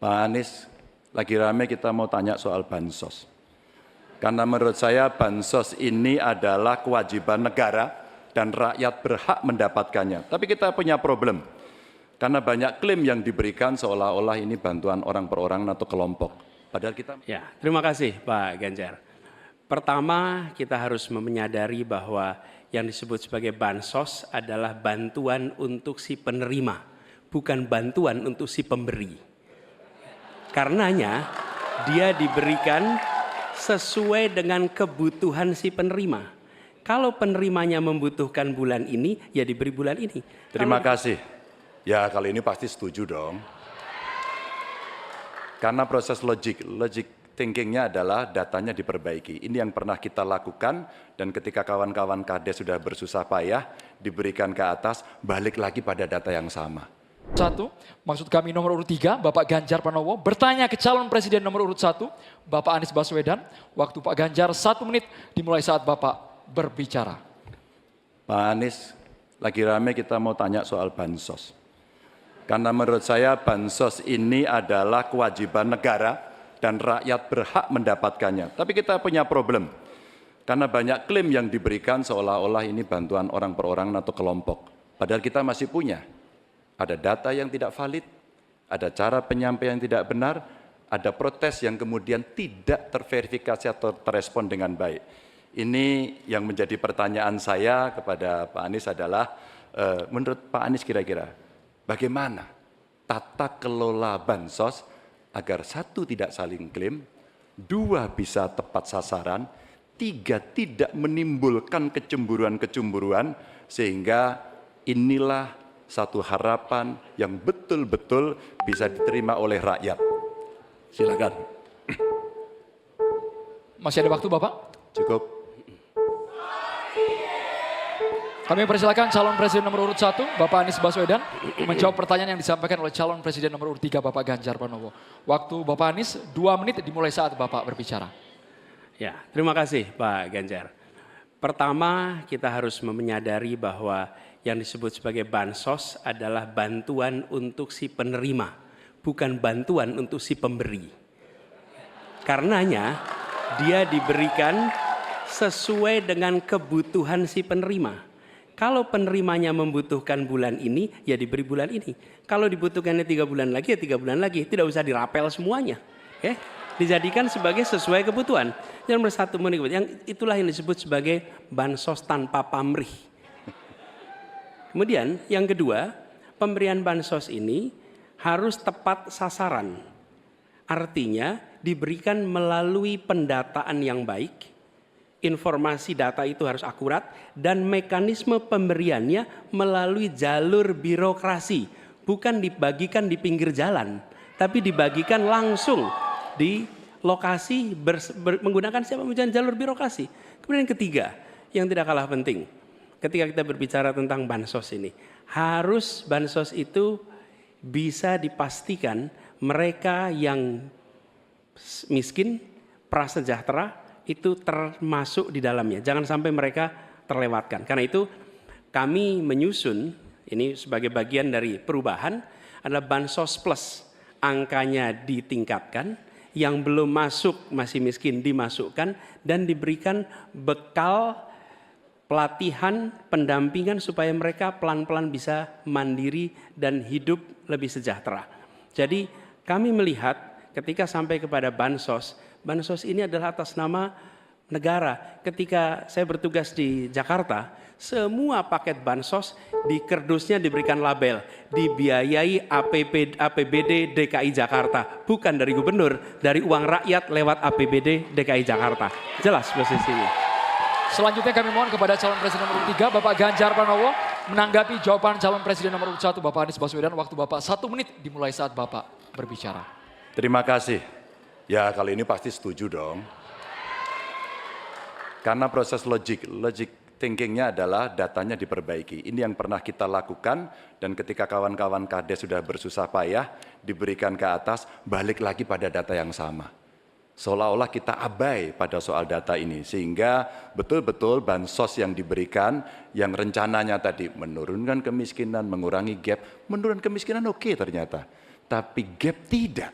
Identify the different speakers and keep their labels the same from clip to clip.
Speaker 1: Pak Anies, lagi rame kita mau tanya soal bansos. Karena menurut saya bansos ini adalah kewajiban negara dan rakyat berhak mendapatkannya. Tapi kita punya problem, karena banyak klaim yang diberikan seolah-olah ini bantuan orang per orang atau kelompok. Padahal kita...
Speaker 2: Ya, terima kasih Pak Ganjar. Pertama, kita harus menyadari bahwa yang disebut sebagai bansos adalah bantuan untuk si penerima, bukan bantuan untuk si pemberi. Karenanya, dia diberikan sesuai dengan kebutuhan si penerima. Kalau penerimanya membutuhkan bulan ini, ya diberi bulan ini.
Speaker 1: Terima kasih. Ya, kali ini pasti setuju dong. Karena proses logic thinkingnya adalah datanya diperbaiki. Ini yang pernah kita lakukan, dan ketika kawan-kawan Kades sudah bersusah payah, diberikan ke atas, balik lagi pada data yang sama.
Speaker 3: 1, maksud kami nomor urut 3, Bapak Ganjar Pranowo, bertanya ke calon presiden nomor urut 1, Bapak Anies Baswedan. Waktu Pak Ganjar 1 menit dimulai saat Bapak berbicara.
Speaker 1: Pak Anies, lagi rame kita mau tanya soal bansos. Karena menurut saya bansos ini adalah kewajiban negara dan rakyat berhak mendapatkannya. Tapi kita punya problem, karena banyak klaim yang diberikan seolah-olah ini bantuan orang per orang atau kelompok. Padahal kita masih punya. Ada data yang tidak valid, ada cara penyampaian yang tidak benar, ada protes yang kemudian tidak terverifikasi atau terrespon dengan baik. Ini yang menjadi pertanyaan saya kepada Pak Anies adalah, menurut Pak Anies kira-kira bagaimana tata kelola bansos agar 1, tidak saling klaim, 2, bisa tepat sasaran, 3, tidak menimbulkan kecemburuan-kecemburuan, sehingga inilah satu harapan yang betul-betul bisa diterima oleh rakyat. Silakan.
Speaker 3: Masih ada waktu Bapak?
Speaker 1: Cukup.
Speaker 3: Kami persilakan calon presiden nomor urut 1, Bapak Anies Baswedan, menjawab pertanyaan yang disampaikan oleh calon presiden nomor urut 3, Bapak Ganjar Pranowo. Waktu Bapak Anies 2 menit dimulai saat Bapak berbicara.
Speaker 2: Ya, terima kasih Pak Ganjar. Pertama, kita harus menyadari bahwa yang disebut sebagai bansos adalah bantuan untuk si penerima, bukan bantuan untuk si pemberi. Karenanya, dia diberikan sesuai dengan kebutuhan si penerima. Kalau penerimanya membutuhkan bulan ini, ya diberi bulan ini. Kalau dibutuhkannya 3 bulan lagi, ya 3 bulan lagi. Tidak usah dirapel semuanya. Dijadikan sebagai sesuai kebutuhan. Yang nomor 1, itulah yang disebut sebagai bansos tanpa pamrih. Kemudian yang kedua, pemberian bansos ini harus tepat sasaran. Artinya diberikan melalui pendataan yang baik, informasi data itu harus akurat, dan mekanisme pemberiannya melalui jalur birokrasi. Bukan dibagikan di pinggir jalan, tapi dibagikan langsung di lokasi menggunakan jalur birokrasi. Kemudian yang ketiga, yang tidak kalah penting, ketika kita berbicara tentang bansos ini, harus bansos itu bisa dipastikan mereka yang miskin, prasejahtera itu termasuk di dalamnya. Jangan sampai mereka terlewatkan. Karena itu kami menyusun, ini sebagai bagian dari perubahan, adalah bansos plus. Angkanya ditingkatkan, yang belum masuk masih miskin dimasukkan, dan diberikan bekal pelatihan, pendampingan supaya mereka pelan-pelan bisa mandiri dan hidup lebih sejahtera. Jadi kami melihat ketika sampai kepada bansos, bansos ini adalah atas nama negara. Ketika saya bertugas di Jakarta, semua paket bansos di kerdusnya diberikan label, dibiayai APBD DKI Jakarta. Bukan dari gubernur, dari uang rakyat lewat APBD DKI Jakarta. Jelas posisinya.
Speaker 3: Selanjutnya kami mohon kepada calon presiden nomor 3, Bapak Ganjar Pranowo, menanggapi jawaban calon presiden nomor 1, Bapak Anies Baswedan. Waktu Bapak 1 menit dimulai saat Bapak berbicara.
Speaker 1: Terima kasih. Ya, kali ini pasti setuju dong. Karena proses logic thinkingnya adalah datanya diperbaiki. Ini yang pernah kita lakukan, dan ketika kawan-kawan Kades sudah bersusah payah, diberikan ke atas, balik lagi pada data yang sama. Seolah-olah kita abai pada soal data ini, sehingga betul-betul bansos yang diberikan, yang rencananya tadi menurunkan kemiskinan, mengurangi gap, menurunkan kemiskinan oke ternyata, tapi gap tidak.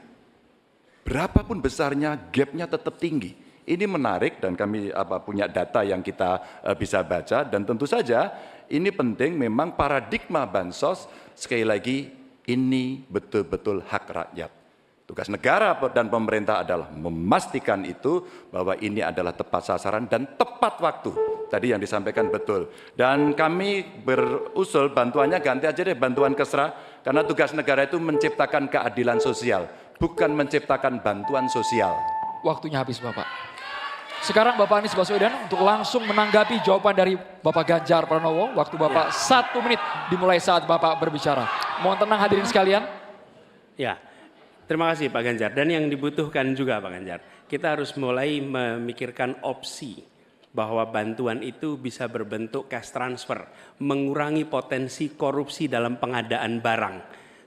Speaker 1: berapapun besarnya gapnya tetap tinggi. Ini menarik dan kami punya data yang kita bisa baca, dan tentu saja ini penting, memang paradigma bansos sekali lagi ini betul-betul hak rakyat. Tugas negara dan pemerintah adalah memastikan itu, bahwa ini adalah tepat sasaran dan tepat waktu. Tadi yang disampaikan betul. Dan kami berusul bantuannya ganti aja deh, bantuan kesra, karena tugas negara itu menciptakan keadilan sosial, bukan menciptakan bantuan sosial.
Speaker 3: Waktunya habis Bapak. Sekarang Bapak Anies Baswedan untuk langsung menanggapi jawaban dari Bapak Ganjar Pranowo. Waktu Bapak 1 menit dimulai saat Bapak berbicara. Mohon tenang hadirin sekalian.
Speaker 2: Ya, terima kasih Pak Ganjar. Dan yang dibutuhkan juga Pak Ganjar, kita harus mulai memikirkan opsi bahwa bantuan itu bisa berbentuk cash transfer, mengurangi potensi korupsi dalam pengadaan barang.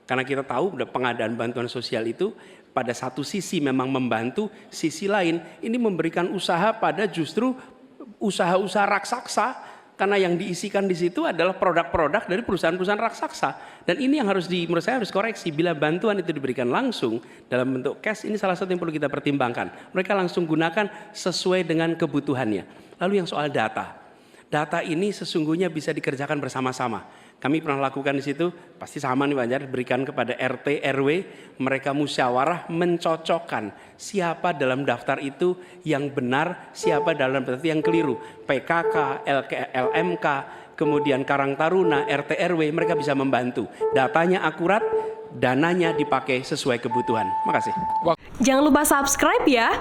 Speaker 2: Karena kita tahu pengadaan bantuan sosial itu pada satu sisi memang membantu, sisi lain ini memberikan usaha pada justru usaha-usaha raksasa, karena yang diisikan di situ adalah produk-produk dari perusahaan-perusahaan raksasa. Dan ini yang menurut saya harus koreksi. Bila bantuan itu diberikan langsung dalam bentuk cash, ini salah satu yang perlu kita pertimbangkan. Mereka langsung gunakan sesuai dengan kebutuhannya. Lalu yang soal data. Data ini sesungguhnya bisa dikerjakan bersama-sama. Kami pernah lakukan di situ, pasti sama nih Pak Ganjar, berikan kepada RT, RW, mereka musyawarah mencocokkan siapa dalam daftar itu yang benar, siapa dalam daftar itu yang keliru. PKK, LMK, kemudian Karang Taruna, RT, RW, mereka bisa membantu. Datanya akurat, dananya dipakai sesuai kebutuhan. Makasih.
Speaker 4: Jangan lupa subscribe ya.